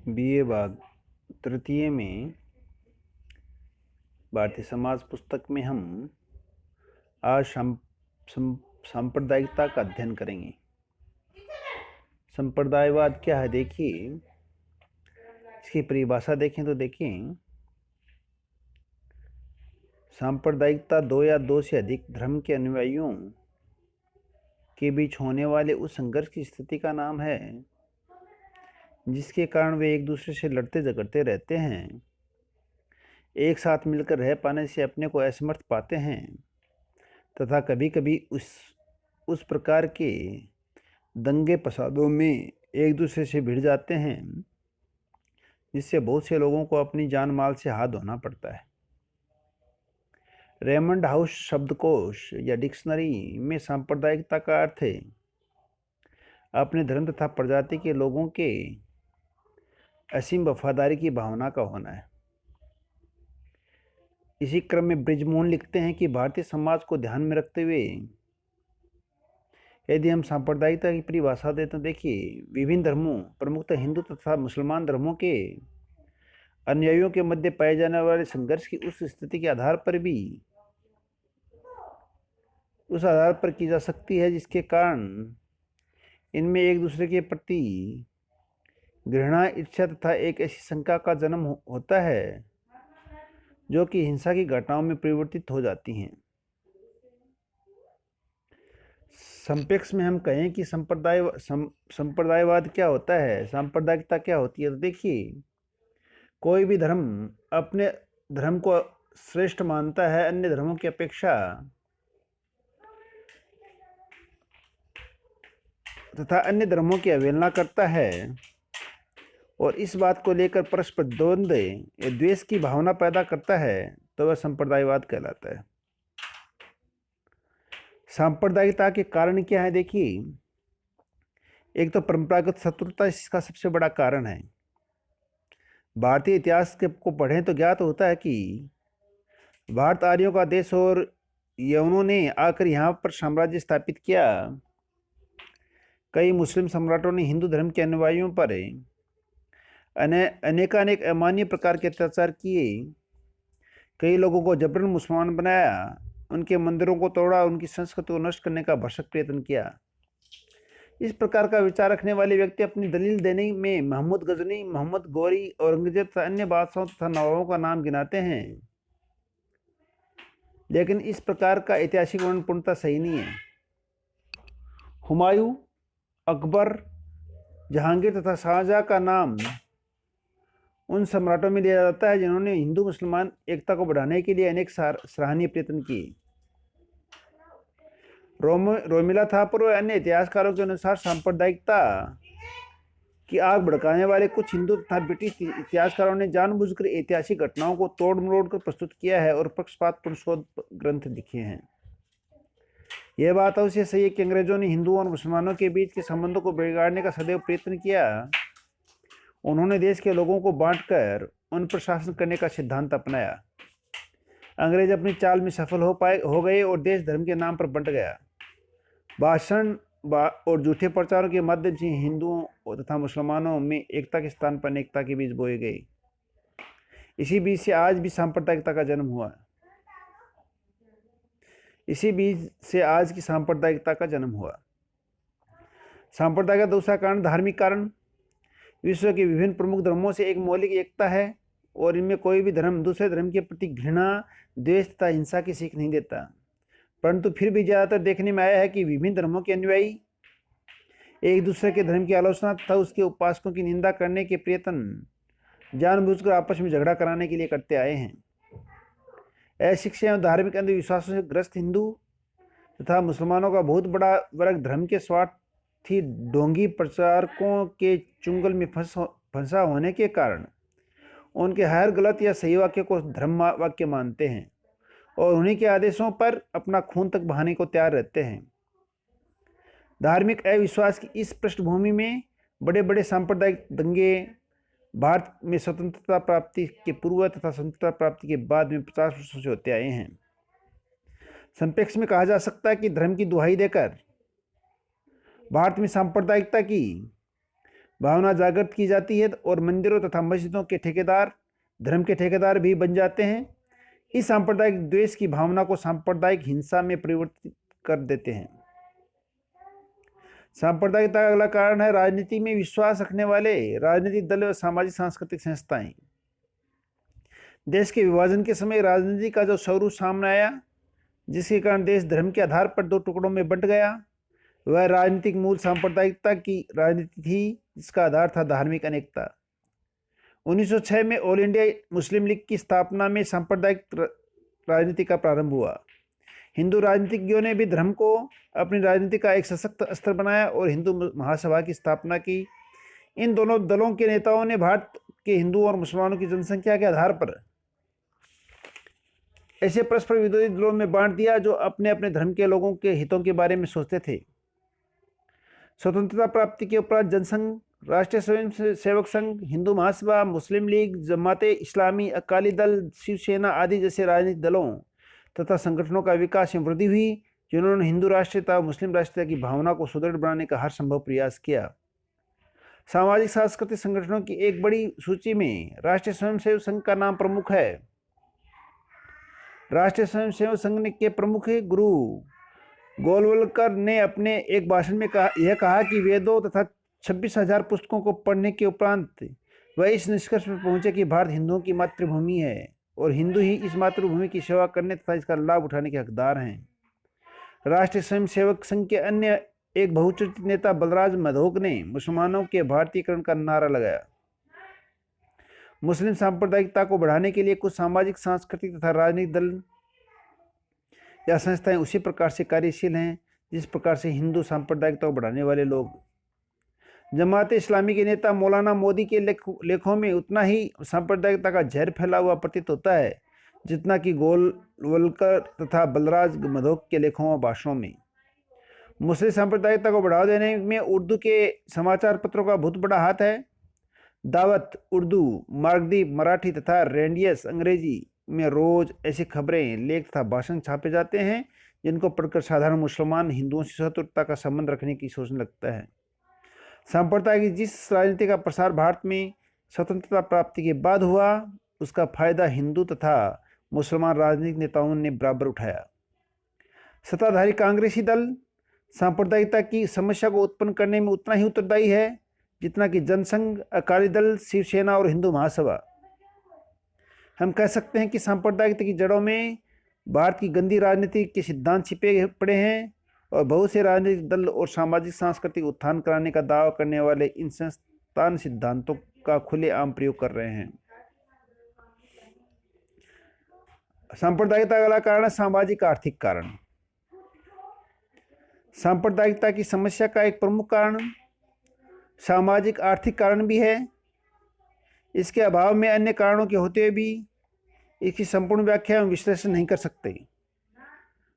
BA भाग तृतीय में भारतीय समाज पुस्तक में हम आज सांप्रदायिकता का अध्ययन करेंगे। संप्रदायवाद क्या है, देखिए इसकी परिभाषा देखें तो देखें, सांप्रदायिकता दो या दो से अधिक धर्म के अनुयायियों के बीच होने वाले उस संघर्ष की स्थिति का नाम है जिसके कारण वे एक दूसरे से लड़ते झगड़ते रहते हैं, एक साथ मिलकर रह पाने से अपने को असमर्थ पाते हैं तथा कभी कभी उस प्रकार के दंगे फसादों में एक दूसरे से भिड़ जाते हैं जिससे बहुत से लोगों को अपनी जान माल से हाथ धोना पड़ता है। रेमंड हाउस शब्दकोश या डिक्शनरी में सांप्रदायिकता का अर्थ है अपने धर्म तथा प्रजाति के लोगों के असीम वफादारी की भावना का होना है। इसी क्रम में बृजमोहन लिखते हैं कि भारतीय समाज को ध्यान में रखते हुए यदि हम सांप्रदायिकता की परिभाषा दें तो देखिए, विभिन्न धर्मों, प्रमुखतः हिंदू तथा मुसलमान धर्मों के अनुयायियों के मध्य पाए जाने वाले संघर्ष की उस स्थिति के आधार पर भी उस आधार पर की जा सकती है जिसके कारण इनमें एक दूसरे के प्रति घृणा, इच्छा तथा एक ऐसी शंका का जन्म होता है जो कि हिंसा की घटनाओं में परिवर्तित हो जाती हैं। संपेक्ष में हम कहें कि संप्रदायवाद क्या होता है, सांप्रदायिकता क्या होती है, तो देखिए, कोई भी धर्म अपने धर्म को श्रेष्ठ मानता है, अन्य धर्मों की अपेक्षा, तथा अन्य धर्मों की अवहेलना करता है और इस बात को लेकर परस्पर द्वंद्व या द्वेष की भावना पैदा करता है, तो वह संप्रदायवाद कहलाता है। सांप्रदायिकता के कारण क्या है, देखिए, एक तो परंपरागत शत्रुता इसका सबसे बड़ा कारण है। भारतीय इतिहास को पढ़ें तो ज्ञात होता है कि भारत आर्यों का देश और यवनों ने आकर यहाँ पर साम्राज्य स्थापित किया। कई मुस्लिम सम्राटों ने हिंदू धर्म के अनुयायियों पर अनेकानेक अमान्य प्रकार के अत्याचार किए, कई लोगों को जबरन मुसलमान बनाया, उनके मंदिरों को तोड़ा, उनकी संस्कृति को नष्ट करने का भरसक प्रयत्न किया। इस प्रकार का विचार रखने वाले व्यक्ति अपनी दलील देने में महमूद गजनी, मोहम्मद गौरी, औरंगजेब तथा अन्य बादशाहों तथा नवाबों का नाम गिनाते हैं, लेकिन इस प्रकार का ऐतिहासिक वर्णन पूर्णतः सही नहीं है। हुमायूं, अकबर, जहांगीर तथा शाहजहां का नाम उन सम्राटों में लिया जाता है जिन्होंने हिंदू मुसलमान एकता को बढ़ाने के लिए अनेक सराहनीय प्रयत्न किए। रोमिला थापर और अन्य इतिहासकारों के अनुसार सांप्रदायिकता की आग भड़काने वाले कुछ हिंदू तथा ब्रिटिश इतिहासकारों ने जानबूझकर ऐतिहासिक घटनाओं को तोड़ मरोड़ कर प्रस्तुत किया है और पक्षपातपूर्ण शोध ग्रंथ लिखे हैं। यह बात अवश्य सही है कि अंग्रेजों ने हिंदुओं और मुसलमानों के बीच के संबंधों को बिगाड़ने का सदैव प्रयत्न किया। उन्होंने देश के लोगों को बांटकर उन पर शासन करने का सिद्धांत अपनाया। अंग्रेज अपनी चाल में सफल हो गए और देश धर्म के नाम पर बंट गया। भाषण और झूठे प्रचारों के माध्यम से हिंदुओं तथा मुसलमानों में एकता के स्थान पर अनेकता के बीज बोए गए। इसी बीज से आज भी सांप्रदायिकता का जन्म हुआ। इसी बीज से आज की सांप्रदायिकता का जन्म हुआ। सांप्रदायिकता का दूसरा कारण धार्मिक कारण। विश्व के विभिन्न प्रमुख धर्मों से एक मौलिक एकता है और इनमें कोई भी धर्म दूसरे धर्म के प्रति घृणा, द्वेष तथा हिंसा की सीख नहीं देता। परंतु फिर भी ज़्यादातर देखने में आया है कि विभिन्न धर्मों के अनुयायी एक दूसरे के धर्म की आलोचना तथा उसके उपासकों की निंदा करने के प्रयत्न जानबूझकर आपस में झगड़ा कराने के लिए करते आए हैं। अशिक्षा एवं धार्मिक अंधविश्वासों से ग्रस्त हिंदू तथा मुसलमानों का बहुत बड़ा वर्ग धर्म के स्वार्थी ढोंगी प्रचारकों के चुंगल में फंसा होने के कारण उनके हर गलत या सही वाक्य को धर्म वाक्य मानते हैं और उन्हीं के आदेशों पर अपना खून तक बहाने को तैयार रहते हैं। धार्मिक अविश्वास की इस पृष्ठभूमि में बड़े बड़े सांप्रदायिक दंगे भारत में स्वतंत्रता प्राप्ति के पूर्व तथा स्वतंत्रता प्राप्ति के बाद में 50 वर्षों से होते आए हैं। संपेक्ष में कहा जा सकता है कि धर्म की दुहाई देकर भारत में सांप्रदायिकता की भावना जागृत की जाती है और मंदिरों तथा मस्जिदों के ठेकेदार धर्म के ठेकेदार भी बन जाते हैं। इस सांप्रदायिक द्वेष की भावना को सांप्रदायिक हिंसा में परिवर्तित कर देते हैं। सांप्रदायिकता का अगला कारण है राजनीति में विश्वास रखने वाले राजनीतिक दल और सामाजिक सांस्कृतिक संस्थाएं। देश के विभाजन के समय राजनीति का जो स्वरूप सामने आया, जिसके कारण देश धर्म के आधार पर दो टुकड़ों में बंट गया, वह राजनीतिक मूल सांप्रदायिकता की राजनीति थी, जिसका आधार था धार्मिक अनेकता। 1906 में ऑल इंडिया मुस्लिम लीग की स्थापना में सांप्रदायिक राजनीति का प्रारंभ हुआ। हिंदू राजनीतिज्ञों ने भी धर्म को अपनी राजनीति का एक सशक्त अस्त्र बनाया और हिंदू महासभा की स्थापना की। इन दोनों दलों के नेताओं ने भारत के हिंदुओं और मुसलमानों की जनसंख्या के आधार पर ऐसे परस्पर विरोधी दलों में बांट दिया जो अपने अपने धर्म के लोगों के हितों के बारे में सोचते थे। स्वतंत्रता प्राप्ति के उपरांत जनसंघ, राष्ट्रीय स्वयं सेवक संघ, हिंदू महासभा, मुस्लिम लीग, जमाते इस्लामी, अकाली दल, शिवसेना आदि जैसे राजनीतिक दलों तथा संगठनों का विकास एवं वृद्धि हुई, जिन्होंने हिंदू राष्ट्रीयता और मुस्लिम राष्ट्रीयता की भावना को सुदृढ़ बनाने का हर संभव प्रयास किया। सामाजिक सांस्कृतिक संगठनों की एक बड़ी सूची में राष्ट्रीय स्वयंसेवक संघ का नाम प्रमुख है। राष्ट्रीय स्वयंसेवक संघ के प्रमुख गुरु गोलवलकर ने अपने एक भाषण में कहा कि वेदों तथा 26,000 पुस्तकों को पढ़ने के उपरांत वह इस निष्कर्ष पर पहुंचे कि भारत हिंदुओं की मातृभूमि है और हिंदू ही इस मातृभूमि की सेवा करने तथा इसका लाभ उठाने के हकदार हैं। राष्ट्रीय स्वयंसेवक संघ के अन्य एक बहुचर्चित नेता बलराज मधोक ने मुसलमानों के भारतीयकरण का नारा लगाया। मुस्लिम सांप्रदायिकता को बढ़ाने के लिए कुछ सामाजिक, सांस्कृतिक तथा राजनीतिक दल या संस्थाएं उसी प्रकार से कार्यशील हैं जिस प्रकार से हिंदू सांप्रदायिकता को बढ़ाने वाले लोग। जमाते इस्लामी के नेता मौलाना मोदी के लेखों में उतना ही सांप्रदायिकता का जहर फैला हुआ प्रतीत होता है जितना कि गोलवलकर तथा बलराज मधोक के लेखों और भाषणों में। मुस्लिम सांप्रदायिकता को बढ़ावा देने में उर्दू के समाचार पत्रों का बहुत बड़ा हाथ है। दावत उर्दू, मार्गदीप मराठी तथा रेंडियस अंग्रेजी में रोज ऐसी खबरें, लेख तथा भाषण छापे जाते हैं जिनको पढ़कर साधारण मुसलमान हिंदुओं से शत्रुता का संबंध रखने की सोचने लगता है। सांप्रदायिक की जिस राजनीति का प्रसार भारत में स्वतंत्रता प्राप्ति के बाद हुआ, उसका फायदा हिंदू तथा मुसलमान राजनीतिक नेताओं ने बराबर उठाया। सत्ताधारी कांग्रेसी दल सांप्रदायिकता की समस्या को उत्पन्न करने में उतना ही उत्तरदायी है जितना कि जनसंघ, अकाली दल, शिवसेना और हिंदू महासभा। हम कह सकते हैं कि सांप्रदायिकता की जड़ों में भारत की गंदी राजनीति के सिद्धांत छिपे पड़े हैं और बहुत से राजनीतिक दल और सामाजिक सांस्कृतिक उत्थान कराने का दावा करने वाले इन संस्थान सिद्धांतों का खुलेआम प्रयोग कर रहे हैं। सांप्रदायिकता का अगला कारण है सामाजिक आर्थिक कारण। सांप्रदायिकता की समस्या का एक प्रमुख कारण सामाजिक आर्थिक कारण भी है। इसके अभाव में अन्य कारणों के होते हुए भी इसकी संपूर्ण व्याख्या एवं विश्लेषण नहीं कर सकते।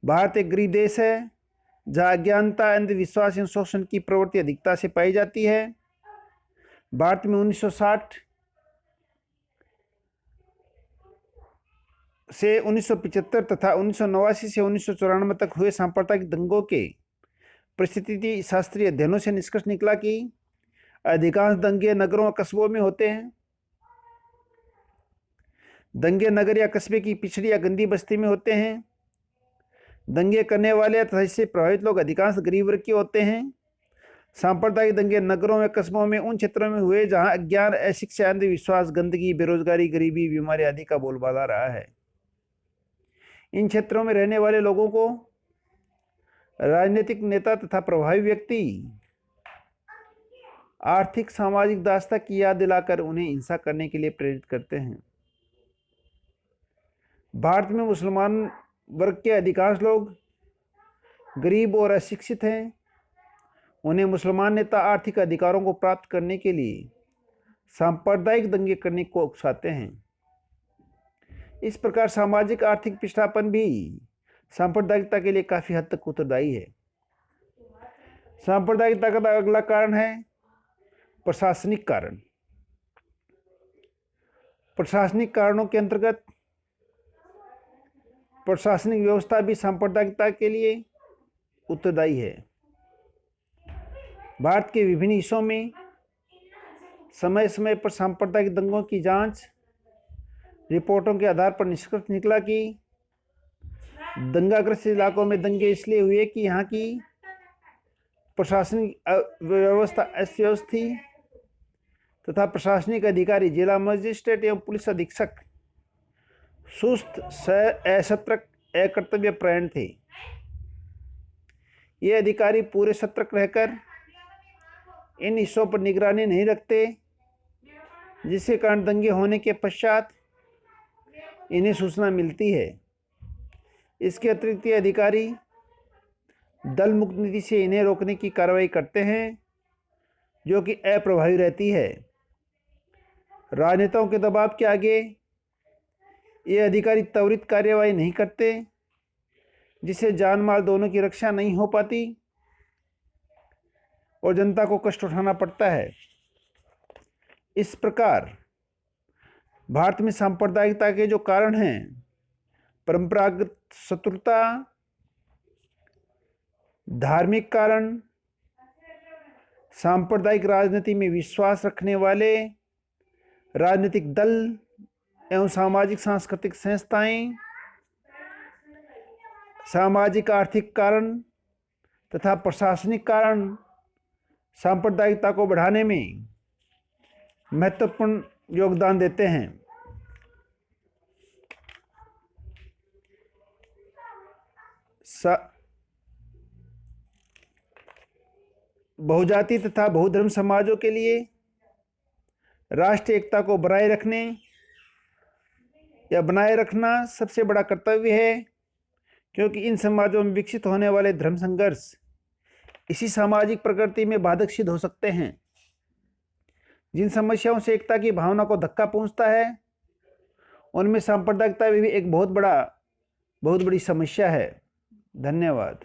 भारत एक गरीब देश है जहाँ अज्ञानता, अंधविश्वास एवं शोषण की प्रवृत्ति अधिकता से पाई जाती है। भारत में 1960 से 1975 तथा 1989 से 1994 तक हुए सांप्रदायिक दंगों के परिस्थिति शास्त्रीय अध्ययनों से निष्कर्ष निकला कि अधिकांश दंगे नगरों और कस्बों में होते हैं। दंगे नगर या कस्बे की पिछड़ी या गंदी बस्ती में होते हैं। दंगे करने वाले तथा इससे प्रभावित लोग अधिकांश गरीब वर्ग के होते हैं। सांप्रदायिक दंगे नगरों या कस्बों में उन क्षेत्रों में हुए जहां अज्ञान, अशिक्षा, अंधविश्वास, गंदगी, बेरोजगारी, गरीबी, बीमारी आदि का बोलबाला रहा है। इन क्षेत्रों में रहने वाले लोगों को राजनीतिक नेता तथा प्रभावी व्यक्ति आर्थिक सामाजिक दासता की याद दिलाकर उन्हें हिंसा करने के लिए प्रेरित करते हैं। भारत में मुसलमान वर्ग के अधिकांश लोग गरीब और अशिक्षित हैं। उन्हें मुसलमान नेता आर्थिक अधिकारों को प्राप्त करने के लिए सांप्रदायिक दंगे करने को उकसाते हैं। इस प्रकार सामाजिक आर्थिक पिछड़ापन भी सांप्रदायिकता के लिए काफी हद तक उत्तरदायी है। सांप्रदायिकता का अगला कारण है प्रशासनिक कारण। प्रशासनिक कारणों के अंतर्गत प्रशासनिक व्यवस्था भी सांप्रदायिकता के लिए उत्तरदायी है। भारत के विभिन्न हिस्सों में समय समय पर सांप्रदायिक दंगों की जांच रिपोर्टों के आधार पर निष्कर्ष निकला कि दंगाग्रस्त इलाकों में दंगे इसलिए हुए कि यहाँ की प्रशासनिक व्यवस्था अस्त व्यस्त थी तथा प्रशासनिक अधिकारी, जिला मजिस्ट्रेट एवं पुलिस अधीक्षक सुस्त, असतर्क, अकर्तव्यपरायण थे। ये अधिकारी पूरे सतर्क रहकर इन हिस्सों पर निगरानी नहीं रखते, जिसके कारण दंगे होने के पश्चात इन्हें सूचना मिलती है। इसके अतिरिक्त ये अधिकारी दल मुक्त नीति से इन्हें रोकने की कार्रवाई करते हैं, जो कि अप्रभावी रहती है। राजनेताओं के दबाव के आगे ये अधिकारी त्वरित कार्यवाही नहीं करते, जिससे जान माल दोनों की रक्षा नहीं हो पाती और जनता को कष्ट उठाना पड़ता है। इस प्रकार भारत में सांप्रदायिकता के जो कारण हैं, परंपरागत शत्रुता, धार्मिक कारण, सांप्रदायिक राजनीति में विश्वास रखने वाले राजनीतिक दल एवं सामाजिक सांस्कृतिक संस्थाएं, सामाजिक आर्थिक कारण तथा प्रशासनिक कारण सांप्रदायिकता को बढ़ाने में महत्वपूर्ण योगदान देते हैं। बहुजाति तथा बहुधर्म समाजों के लिए राष्ट्रीय एकता को बनाए रखने या बनाए रखना सबसे बड़ा कर्तव्य है, क्योंकि इन समाजों में विकसित होने वाले धर्म संघर्ष इसी सामाजिक प्रगति में बाधक सिद्ध हो सकते हैं। जिन समस्याओं से एकता की भावना को धक्का पहुंचता है, उनमें सांप्रदायिकता भी एक बहुत बड़ी समस्या है। धन्यवाद।